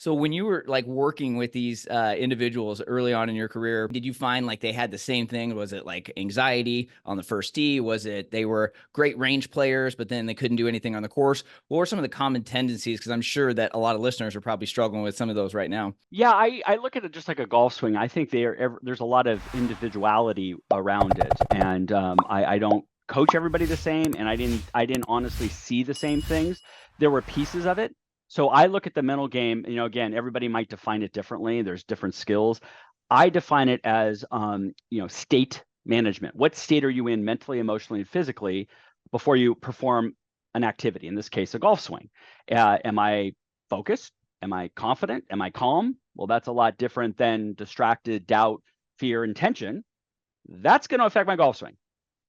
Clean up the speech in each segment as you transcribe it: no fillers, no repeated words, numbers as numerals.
So when you were like working with these individuals early on in your career, did you find like they had the same thing? Was it like anxiety on the first tee? Was it they were great range players, but then they couldn't do anything on the course? What were some of the common tendencies? Because I'm sure that a lot of listeners are probably struggling with some of those right now. Yeah, I look at it just like a golf swing. I think there's a lot of individuality around it, and I don't coach everybody the same, and I didn't honestly see the same things. There were pieces of it. So I look at the mental game. Again, everybody might define it differently. There's different skills. I define it as state management. What state are you in mentally, emotionally, and physically before you perform an activity? In this case, a golf swing. Am I focused? Am I confident? Am I calm? Well, that's a lot different than distracted, doubt, fear, and tension. That's going to affect my golf swing.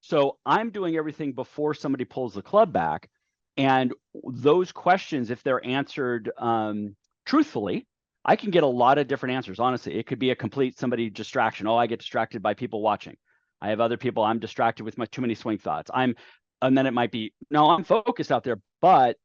So I'm doing everything before somebody pulls the club back. And those questions, if they're answered truthfully, I can get a lot of different answers. Honestly, it could be a complete somebody distraction. Oh, I get distracted by people watching. I have other people. I'm distracted with too many swing thoughts. And then it might be, no, I'm focused out there, but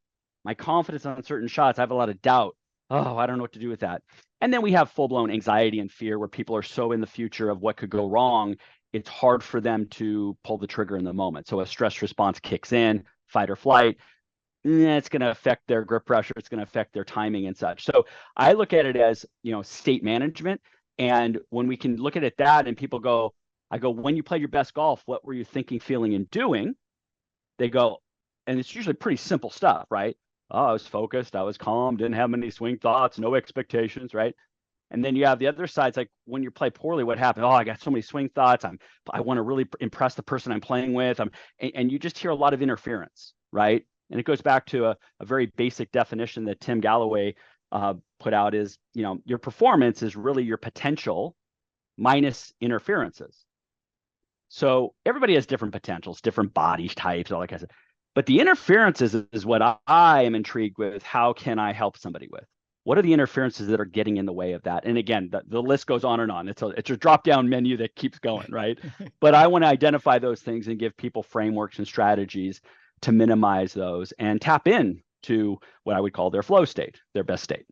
my confidence on certain shots, I have a lot of doubt. Oh, I don't know what to do with that. And then we have full blown anxiety and fear where people are so in the future of what could go wrong. It's hard for them to pull the trigger in the moment. So a stress response kicks in, fight or flight. It's going to affect their grip pressure. It's going to affect their timing and such. So I look at it as, state management. And when we can look at it that and people go, I go, when you played your best golf, what were you thinking, feeling, and doing? They go, and it's usually pretty simple stuff, right? Oh, I was focused, I was calm, didn't have many swing thoughts, no expectations, right? And then you have the other sides, like when you play poorly, what happened? Oh, I got so many swing thoughts. I want to really impress the person I'm playing with. And you just hear a lot of interference, right? And it goes back to a very basic definition that Tim Galloway put out is, your performance is really your potential minus interferences. So everybody has different potentials, different body types, all that kind of stuff. But the interferences is what I am intrigued with. How can I help somebody with? What are the interferences that are getting in the way of that? And again, the list goes on and on. It's a drop down menu that keeps going, right? But I want to identify those things and give people frameworks and strategies to minimize those and tap in to what I would call their flow state, their best state.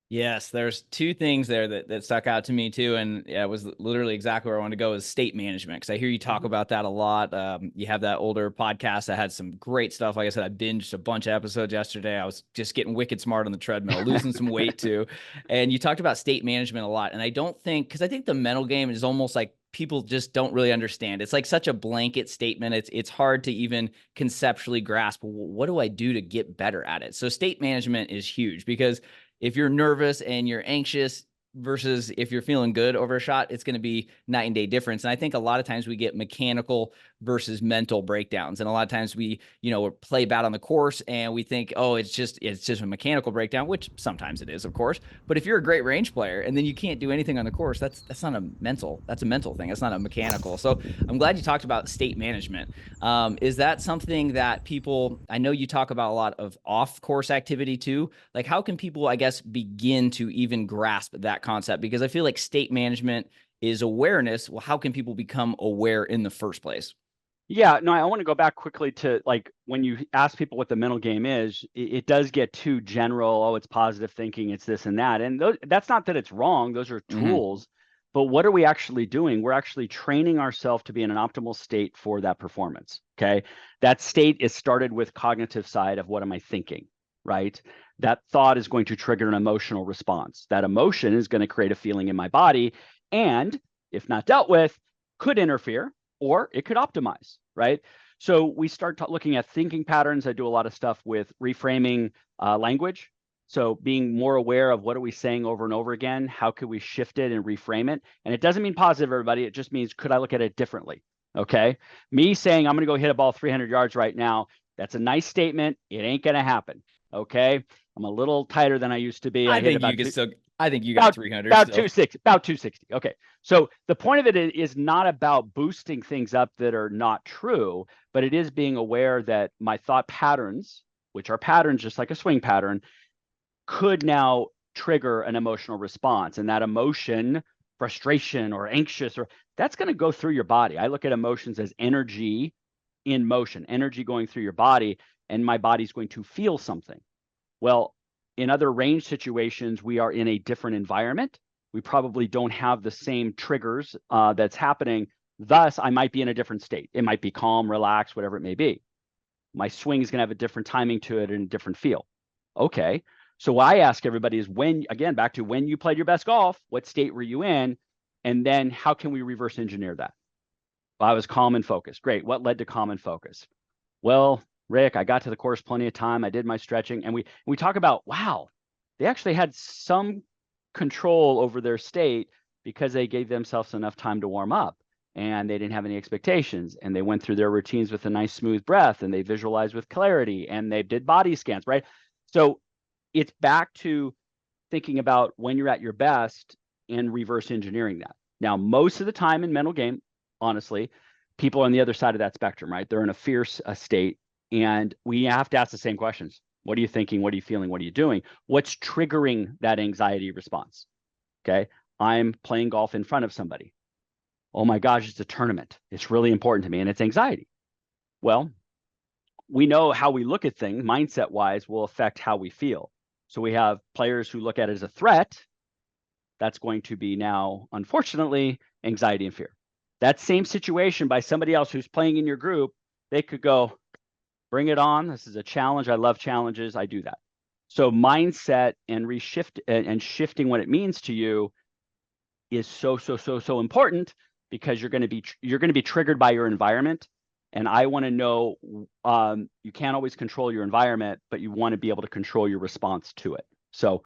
Yes, there's two things there that stuck out to me too, and yeah, it was literally exactly where I wanted to go is state management because I hear you talk Mm-hmm. about that a lot. You have that older podcast that had some great stuff. Like I said, I binged a bunch of episodes yesterday. I was just getting wicked smart on the treadmill, losing some weight too, and you talked about state management a lot. And I don't think because I think the mental game is almost like people just don't really understand. It's like such a blanket statement. It's hard to even conceptually grasp what do I do to get better at it. So state management is huge because if you're nervous and you're anxious versus if you're feeling good over a shot, it's going to be night and day difference. And I think a lot of times we get mechanical versus mental breakdowns. And a lot of times we, play bad on the course and we think, oh, it's just a mechanical breakdown, which sometimes it is, of course. But if you're a great range player and then you can't do anything on the course, that's not that's a mental thing. That's not a mechanical. So I'm glad you talked about state management. Is that something that people, I know you talk about a lot of off course activity too. Like how can people, I guess, begin to even grasp that concept? Because I feel like state management is awareness. Well, how can people become aware in the first place? Yeah, no, I want to go back quickly to like when you ask people what the mental game is, it does get too general. Oh, it's positive thinking, it's this and that. And that's not that it's wrong, those are Mm-hmm. tools. But what are we actually doing? We're actually training ourselves to be in an optimal state for that performance. Okay. That state is started with cognitive side of what am I thinking, right? That thought is going to trigger an emotional response. That emotion is going to create a feeling in my body. And if not dealt with, could interfere or it could optimize, right? So we start looking at thinking patterns. I do a lot of stuff with reframing language. So being more aware of what are we saying over and over again? How could we shift it and reframe it? And it doesn't mean positive, everybody. It just means, could I look at it differently? Okay. Me saying I'm going to go hit a ball 300 yards right now. That's a nice statement. It ain't going to happen. Okay. I'm a little tighter than I used to be. I I hit think you about could still, I think you got about 300 about still. 260, about 260. Okay. So the point of it is not about boosting things up that are not true, but it is being aware that my thought patterns, which are patterns just like a swing pattern, could now trigger an emotional response. And that emotion, frustration or anxious, or that's going to go through your body. I look at emotions as energy in motion, energy going through your body, and my body's going to feel something. Well, In other range situations, we are in a different environment. We probably don't have the same triggers that's happening. Thus, I might be in a different state. It might be calm, relaxed, whatever it may be. My swing is going to have a different timing to it and a different feel. Okay. So what I ask everybody is when, again, back to when you played your best golf, what state were you in? And then how can we reverse engineer that? Well, I was calm and focused. Great. What led to calm and focus? Well, Rick, I got to the course plenty of time. I did my stretching. And we talk about, wow, they actually had some control over their state because they gave themselves enough time to warm up and they didn't have any expectations. And they went through their routines with a nice smooth breath and they visualized with clarity and they did body scans, right? So it's back to thinking about when you're at your best and reverse engineering that. Now, most of the time in mental game, honestly, people are on the other side of that spectrum, right? They're in a fierce state. And we have to ask the same questions. What are you thinking? What are you feeling? What are you doing? What's triggering that anxiety response? Okay. I'm playing golf in front of somebody. Oh my gosh, it's a tournament. It's really important to me and it's anxiety. Well, we know how we look at things, mindset wise, will affect how we feel. So we have players who look at it as a threat. That's going to be now, unfortunately, anxiety and fear. That same situation by somebody else who's playing in your group, they could go, bring it on. This is a challenge. I love challenges. I do that. So mindset and shifting what it means to you is so important because you're going to be triggered by your environment. And I want to know you can't always control your environment, but you want to be able to control your response to it. So